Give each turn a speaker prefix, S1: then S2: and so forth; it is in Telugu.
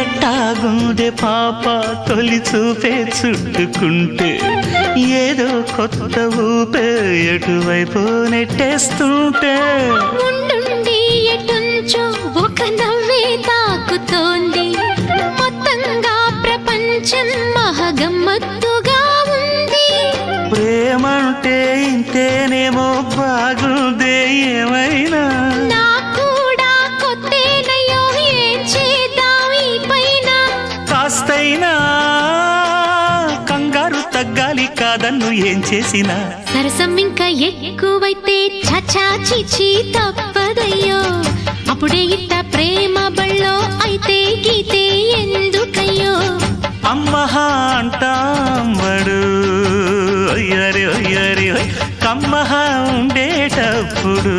S1: ఎట్టాగుందే పాప తొలి చూపే చుట్టుకుంటే ఏదో కొత్త ఊపే ఎటువైపు నెట్టేస్తుంటే
S2: ఉండుండి ఎటుంచో ఒక నవ్వే తాకుతోంది మొత్తంగా ప్రపంచం మహగమ్మత్తుగా ఉంది
S1: ప్రేమంటే ఇంతేనేమో బాగుందే ఏమైనా
S2: కూడా కొత్తేనయ్యో ఏం చేద్దాం ఈ పైన
S1: కాస్తైనా కంగారు తగ్గాలి కాదన్ను ఏం చేసినా
S2: సరసం ఇంకా ఎక్కువైతే చచా చిచి తప్పదయ్యో అప్పుడే ఇట్ట ప్రేమ బళ్ళో అయితే గీతే ఎందుకయ్యో
S1: అమ్మహా అంటాంబడు ఒయ్యరి ఒయ్యరి కమ్మహా ఉండేటప్పుడు